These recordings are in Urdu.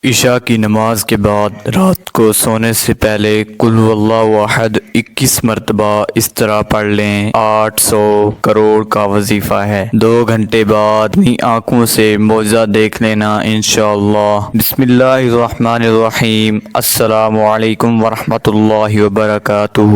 عشاء کی نماز کے بعد رات کو سونے سے پہلے قل هو اللہ احد 21 مرتبہ اس طرح پڑھ لیں۔ 800 کروڑ کا وظیفہ ہے۔ 2 گھنٹے بعد اپنی آنکھوں سے معجزہ دیکھ لینا انشاءاللہ۔ بسم اللہ الرحمن الرحیم۔ السلام علیکم ورحمۃ اللہ وبرکاتہ۔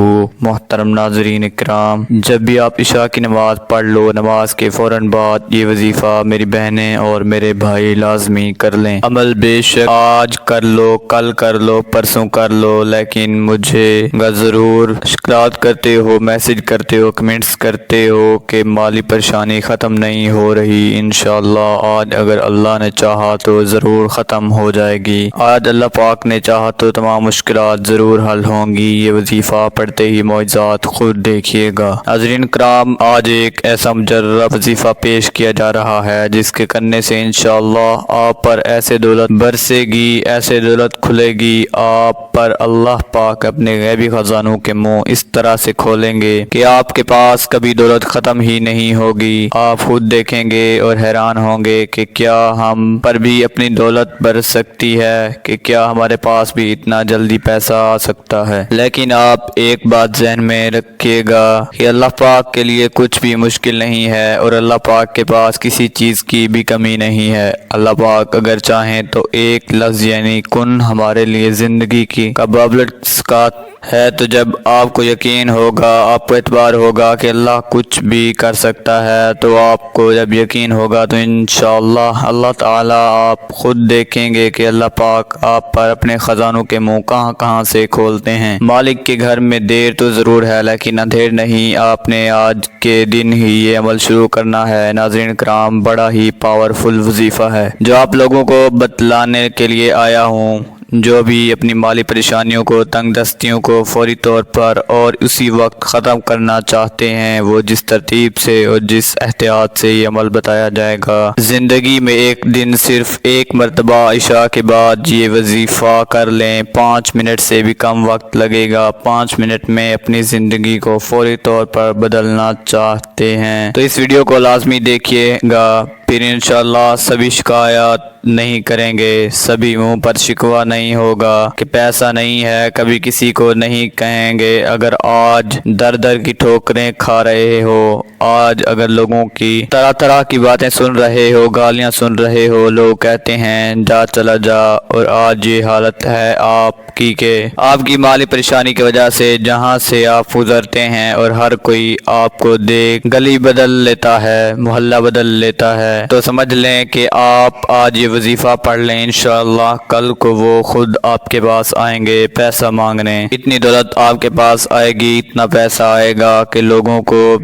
محترم ناظرین اکرام، جب بھی آپ عشاء کی نماز پڑھ لو، نماز کے فوراً بعد یہ وظیفہ میری بہنیں اور میرے بھائی لازمی کر لیں۔ عمل بے شک آج کر لو، کل کر لو، پرسوں کر لو، لیکن مجھے ضرور شکایت کرتے ہو، میسج کرتے ہو، کمنٹس کرتے ہو کہ مالی پریشانی ختم نہیں ہو رہی۔ انشاءاللہ آج اگر اللہ نے چاہا تو ضرور ختم ہو جائے گی۔ آج اللہ پاک نے چاہا تو تمام مشکلات ضرور حل ہوں گی۔ یہ وظیفہ پڑھتے ہی معجزات خود دیکھیے گا۔ ناظرین کرام، آج ایک ایسا مجرب وظیفہ پیش کیا جا رہا ہے جس کے کرنے سے انشاءاللہ آپ پر ایسے دولت برسے گی، ایسے دولت کھلے گی، آپ پر اللہ پاک اپنے غیبی خزانوں کے منہ اس طرح سے کھولیں گے کہ آپ کے پاس کبھی دولت ختم ہی نہیں ہوگی۔ آپ خود دیکھیں گے اور حیران ہوں گے کہ کیا ہم پر بھی اپنی دولت برس سکتی ہے، کہ کیا ہمارے پاس بھی اتنا جلدی پیسہ آ سکتا ہے۔ لیکن آپ ایک بات ذہن میں رکھیے گا کہ اللہ پاک کے لیے کچھ بھی مشکل نہیں ہے اور اللہ پاک کے پاس کسی چیز کی بھی کمی نہیں ہے۔ اللہ پاک اگر چاہیں تو ایک لفظ یعنی کن ہمارے لیے زندگی کی قابلیت کا ہے، تو جب آپ کو یقین ہوگا، آپ کو اعتبار ہوگا کہ اللہ کچھ بھی کر سکتا ہے، تو آپ کو جب یقین ہوگا تو انشاءاللہ اللہ تعالیٰ آپ خود دیکھیں گے کہ اللہ پاک آپ پر اپنے خزانوں کے منہ کہاں کہاں سے کھولتے ہیں۔ مالک کے گھر میں دیر تو ضرور ہے لیکن اندھیر نہیں۔ آپ نے آج کے دن ہی یہ عمل شروع کرنا ہے۔ ناظرین کرام، بڑا ہی پاورفل وظیفہ ہے جو آپ لوگوں کو بتلانے کے لیے آیا ہوں۔ جو بھی اپنی مالی پریشانیوں کو، تنگ دستیوں کو فوری طور پر اور اسی وقت ختم کرنا چاہتے ہیں، وہ جس ترتیب سے اور جس احتیاط سے یہ عمل بتایا جائے گا، زندگی میں ایک دن صرف ایک مرتبہ عشاء کے بعد یہ وظیفہ کر لیں۔ 5 منٹ سے بھی کم وقت لگے گا۔ 5 منٹ میں اپنی زندگی کو فوری طور پر بدلنا چاہتے ہیں تو اس ویڈیو کو لازمی دیکھیے گا، پھر انشاءاللہ سبھی شکایات نہیں کریں گے، سبھی منہ پر شکوہ نہیں ہوگا کہ پیسہ نہیں ہے، کبھی کسی کو نہیں کہیں گے۔ اگر آج در در کی ٹھوکریں کھا رہے ہو، آج اگر لوگوں کی طرح طرح کی باتیں سن رہے ہو، گالیاں سن رہے ہو، لوگ کہتے ہیں جا چلا جا، اور آج یہ حالت ہے آپ کی کہ آپ کی مالی پریشانی کی وجہ سے جہاں سے آپ گزرتے ہیں اور ہر کوئی آپ کو دیکھ گلی بدل لیتا ہے، محلہ بدل لیتا ہے، تو سمجھ لیں کہ آپ آج یہ وظیفہ پڑھ لیں، انشاءاللہ کل کو وہ خود آپ کے پاس آئیں گے پیسہ مانگنے۔ اتنی دولت آپ کے پاس آئے گی، اتنا پیسہ آئے گا کہ لوگوں کو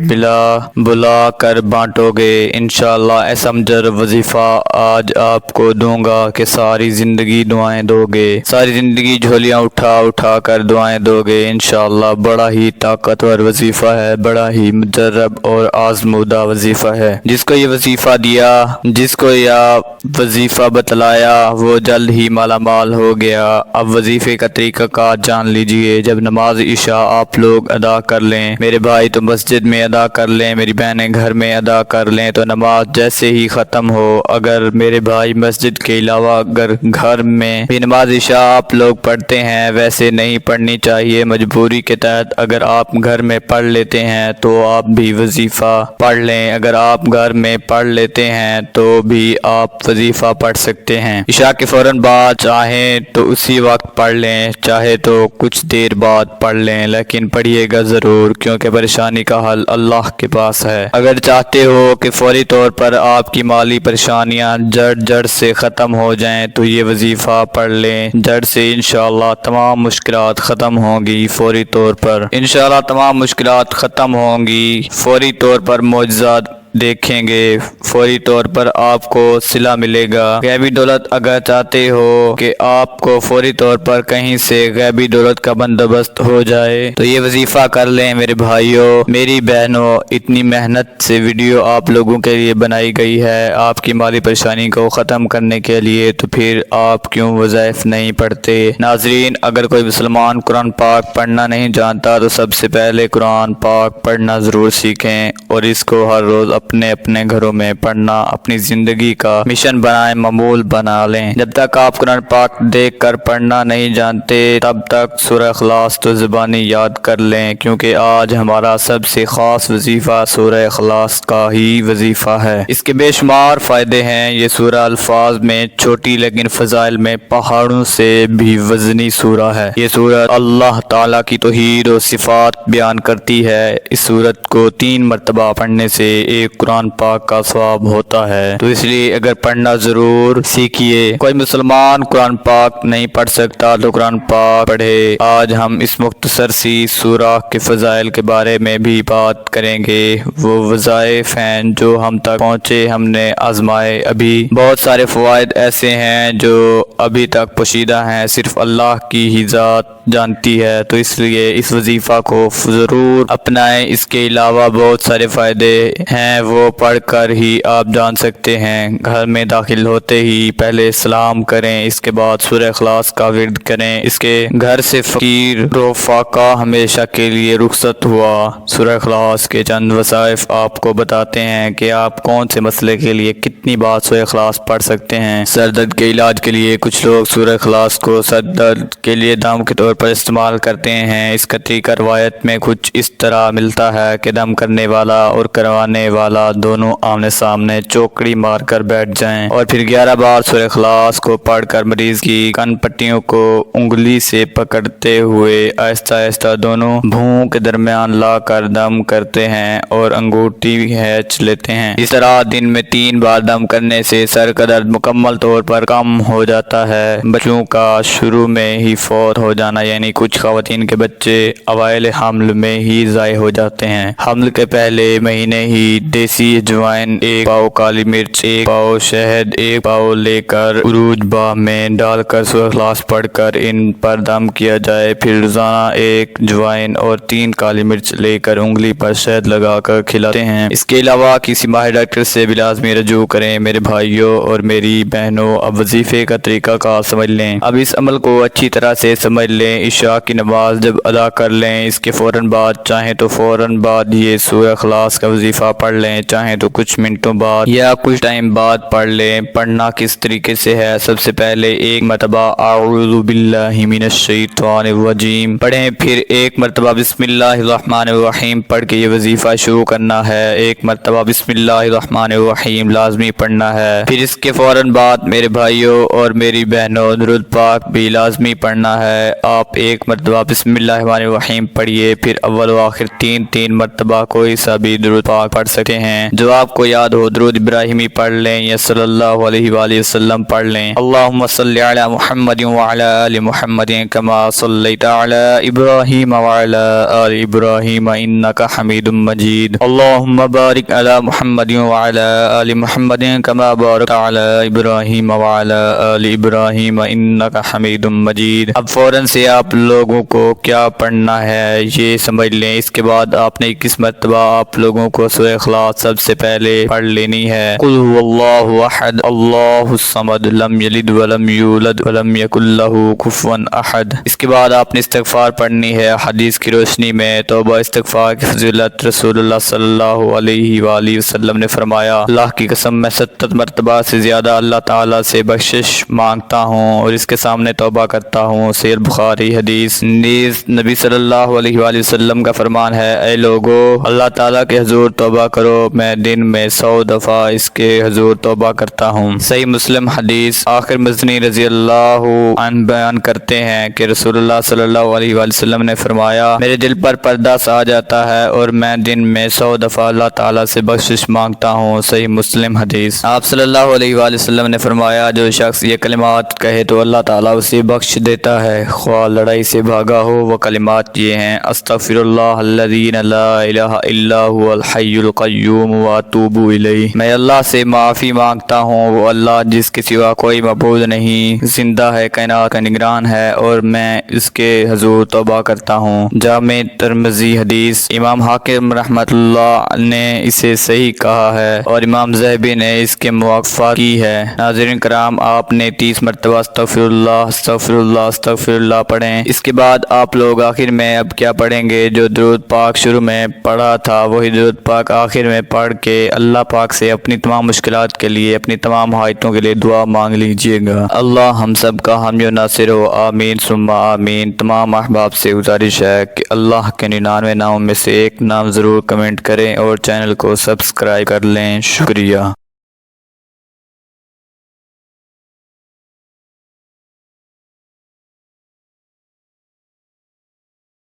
بلا کر بانٹو گے۔ انشاءاللہ ایسا مجرب وظیفہ آج آپ کو دوں گا کہ ساری زندگی دعائیں دو گے، ساری زندگی جھولیاں اٹھا اٹھا کر دعائیں دو گے۔ انشاءاللہ بڑا ہی طاقتور وظیفہ ہے، بڑا ہی مجرب اور آزمودہ وظیفہ ہے۔ جس کو یہ وظیفہ دیا، جس کو یہ وظیفہ بتلایا، وہ جلد ہی مالا مال ہو گیا۔ اب وظیفے کا طریقہ کار جان لیجئے۔ جب نماز عشاء آپ لوگ ادا کر لیں، میرے بھائی تو مسجد میں ادا کر لیں، میری بہنیں گھر میں ادا کر لیں، تو نماز جیسے ہی ختم ہو، اگر میرے بھائی مسجد کے علاوہ اگر گھر میں بھی نماز عشاء آپ لوگ پڑھتے ہیں، ویسے نہیں پڑھنی چاہیے، مجبوری کے تحت اگر آپ گھر میں پڑھ لیتے ہیں تو آپ بھی وظیفہ پڑھ لیں۔ اگر آپ گھر میں پڑھ لیتے ہیں تو بھی آپ وظیفہ پڑھ سکتے ہیں۔ عشاء کے فوراً بعد چاہیں تو اسی وقت پڑھ لیں، چاہے تو کچھ دیر بعد پڑھ لیں، لیکن پڑھیے گا ضرور، کیونکہ پریشانی کا حل اللہ کے پاس ہے۔ اگر چاہتے ہو کہ فوری طور پر آپ کی مالی پریشانیاں جڑ سے ختم ہو جائیں تو یہ وظیفہ پڑھ لیں، جڑ سے انشاءاللہ تمام مشکلات ختم ہوں گی فوری طور پر۔ انشاءاللہ تمام مشکلات ختم ہوں گی، فوری طور پر معجزات دیکھیں گے، فوری طور پر آپ کو صلہ ملے گا۔ غیبی دولت اگر چاہتے ہو کہ آپ کو فوری طور پر کہیں سے غیبی دولت کا بندوبست ہو جائے تو یہ وظیفہ کر لیں میرے بھائیوں، میری بہنوں۔ اتنی محنت سے ویڈیو آپ لوگوں کے لیے بنائی گئی ہے آپ کی مالی پریشانی کو ختم کرنے کے لیے، تو پھر آپ کیوں وظائف نہیں پڑھتے؟ ناظرین، اگر کوئی مسلمان قرآن پاک پڑھنا نہیں جانتا تو سب سے پہلے قرآن پاک پڑھنا ضرور سیکھیں اور اس کو ہر روز اپنے اپنے گھروں میں پڑھنا اپنی زندگی کا مشن بنائیں، معمول بنا لیں۔ جب تک آپ قرآن پاک دیکھ کر پڑھنا نہیں جانتے تب تک سورہ اخلاص تو زبانی یاد کر لیں، کیونکہ آج ہمارا سب سے خاص وظیفہ سورہ اخلاص کا ہی وظیفہ ہے۔ اس کے بے شمار فائدے ہیں۔ یہ سورہ الفاظ میں چھوٹی لیکن فضائل میں پہاڑوں سے بھی وزنی سورہ ہے۔ یہ سورہ اللہ تعالیٰ کی توحید و صفات بیان کرتی ہے۔ اس سورت کو 3 مرتبہ پڑھنے سے ایک قرآن پاک کا ثواب ہوتا ہے، تو اس لیے اگر پڑھنا ضرور سیکھیے۔ کوئی مسلمان قرآن پاک نہیں پڑھ سکتا تو قرآن پاک پڑھے۔ آج ہم اس مختصر سی سورہ کے فضائل کے بارے میں بھی بات کریں گے۔ وہ وظائف ہیں جو ہم تک پہنچے، ہم نے آزمائے۔ ابھی بہت سارے فوائد ایسے ہیں جو ابھی تک پوشیدہ ہیں، صرف اللہ کی ہی ذات جانتی ہے، تو اس لیے اس وظیفہ کو ضرور اپنائیں۔ اس کے علاوہ بہت سارے فائدے ہیں، وہ پڑھ کر ہی آپ جان سکتے ہیں۔ گھر میں داخل ہوتے ہی پہلے سلام کریں، اس کے بعد سورہ اخلاص کا ورد کریں۔ اس کے گھر سے فقیر و فاقہ ہمیشہ کے لیے رخصت ہوا۔ سورہ اخلاص کے چند وظائف آپ کو بتاتے ہیں کہ آپ کون سے مسئلے کے لیے کتنی بار سورہ اخلاص پڑھ سکتے ہیں۔ سر درد کے علاج کے لیے کچھ لوگ سورہ اخلاص کو سر درد کے لیے دم کے طور پر استعمال کرتے ہیں۔ اس کا طریقہ روایت میں کچھ اس طرح ملتا ہے کہ دم کرنے والا اور کروانے والا دونوں آمنے سامنے چوکڑی مار کر بیٹھ جائیں اور پھر 11 بار سورہ اخلاص کو پڑھ کر مریض کی کن پٹیوں کو انگلی سے پکڑتے ہوئے آہستہ آہستہ دونوں بھوؤں کے درمیان لا کر دم کرتے ہیں اور انگوٹھی کھینچ لیتے ہیں۔ اس طرح دن میں 3 بار دم کرنے سے سر کا درد مکمل طور پر کم ہو جاتا ہے۔ بچوں کا شروع میں ہی فوت ہو جانا، یعنی کچھ خواتین کے بچے اوائل حمل میں ہی ضائع ہو جاتے ہیں۔ حمل کے پہلے مہینے ہی دیسی اجوائن 1 پاؤ، کالی مرچ 1 پاؤ، شہد 1 پاؤ لے کر عروج باہ میں ڈال کر سورہ اخلاص پڑھ کر ان پر دم کیا جائے۔ پھر روزانہ 1 اجوائن اور 3 کالی مرچ لے کر انگلی پر شہد لگا کر کھلاتے ہیں۔ اس کے علاوہ کسی ماہر ڈاکٹر سے بھی لازمی رجوع کریں۔ میرے بھائیوں اور میری بہنوں، اب وظیفے کا طریقہ کار سمجھ لیں۔ اب اس عمل کو اچھی طرح سے سمجھ لیں۔ عشاء کی نماز جب ادا کر لیں، اس کے فوراً بعد چاہیں تو فوراً بعد یہ سورہ اخلاص کا وظیفہ پڑھ لیں، چاہیں تو کچھ منٹوں بعد یا کچھ ٹائم بعد پڑھ لیں۔ پڑھنا کس طریقے سے ہے؟ سب سے پہلے 1 مرتبہ اعوذ باللہ من الشیطان الرجیم پڑھیں، پھر 1 مرتبہ بسم اللہ الرحمن الرحیم پڑھ کے یہ وظیفہ شروع کرنا ہے۔ 1 مرتبہ بسم اللہ الرحمن الرحیم لازمی پڑھنا ہے۔ پھر اس کے فوراً بعد میرے بھائیوں اور میری بہنوں درود پاک بھی لازمی پڑھنا ہے۔ آپ 1 مرتبہ بسم اللہ الرحمن الرحیم پڑھیے، پھر اول و آخر 3 مرتبہ کوئی سا بھی درود پاک پڑھ سکتے ہیں جو آپ کو یاد ہو۔ درود ابراہیمی پڑھ لیں یا صلی اللہ علیہ وآلہ وسلم پڑھ لیں۔ اللہم صلی علی محمد وعلی آل محمد کما صلیت علی ابراہیم وعلی آل ابراہیم انک حمید مجید۔ اللہم بارک علی محمد وعلی آل محمد کما بارکت علی ابراہیم وعلی آل ابراہیم انک حمید مجید۔ اب فوراً سے آپ لوگوں کو کیا پڑھنا ہے یہ سمجھ لیں۔ اس کے بعد آپ نے 21 مرتبہ آپ لوگوں کو سورہ اخلاص سب سے پہلے پڑھ لینی ہے۔ قل هو اللہ احد اللہ الصمد لم یلد ولم یولد ولم یکن لہ کفوا احد۔ اس کے بعد آپ نے استغفار پڑھنی ہے۔ حدیث کی روشنی میں توبہ استغفار کی فضیلت رسول اللہ صلی اللہ علیہ وآلہ وسلم نے فرمایا، اللہ کی قسم میں 70 مرتبہ سے زیادہ اللہ تعالیٰ سے بخشش مانگتا ہوں اور اس کے سامنے توبہ کرتا ہوں۔ صحیح بخاری حدیث۔ نیز نبی صلی اللہ علیہ وآلہ وسلم کا فرمان ہے، اے لوگو اللہ تعالیٰ کے حضور توبہ کرو، میں دن میں 100 دفعہ اس کے حضور توبہ کرتا ہوں۔ صحیح مسلم حدیث۔ آخر مزنی رضی اللہ عنہ بیان کرتے ہیں کہ رسول اللہ صلی اللہ علیہ وآلہ وسلم نے فرمایا، میرے دل پر پردہ سا آ جاتا ہے اور میں دن میں 100 دفعہ اللہ تعالیٰ سے بخشش مانگتا ہوں۔ صحیح مسلم حدیث۔ آپ صلی اللہ علیہ وآلہ وسلم نے فرمایا، جو شخص یہ کلمات کہے تو اللہ تعالیٰ اسے بخش دیتا ہے، خواہ لڑائی سے بھاگا ہو۔ وہ کلمات یہ ہیں، استغفر اللہ الذی لا الہ الا هو الحی القیوم واتوب الیہ، میں اللہ سے معافی مانگتا ہوں، وہ اللہ جس کے سوا کوئی معبود نہیں، زندہ ہے، کائنات کا نگران ہے، اور میں اس کے حضور توبہ کرتا ہوں۔ جامع ترمذی حدیث۔ امام حاکم رحمۃ اللہ نے اسے صحیح کہا ہے اور امام ذہبی نے اس کے موافقہ کی ہے۔ ناظرین کرام، آپ نے 30 مرتبہ استغفر اللہ استغفر اللہ استغفر اللہ پڑھیں۔ اس کے بعد آپ لوگ آخر میں اب کیا پڑھیں گے؟ جو درود پاک شروع میں پڑھا تھا وہی درود پاک آخر آخر میں پڑھ کے اللہ پاک سے اپنی تمام مشکلات کے لیے، اپنی تمام حاجتوں کے لیے دعا مانگ لیجئے گا۔ اللہ ہم سب کا حامی و ناصر ہو، آمین ثم آمین۔ تمام احباب سے گزارش ہے کہ اللہ کے 99 ناموں میں سے ایک نام ضرور کمنٹ کریں اور چینل کو سبسکرائب کر لیں۔ شکریہ۔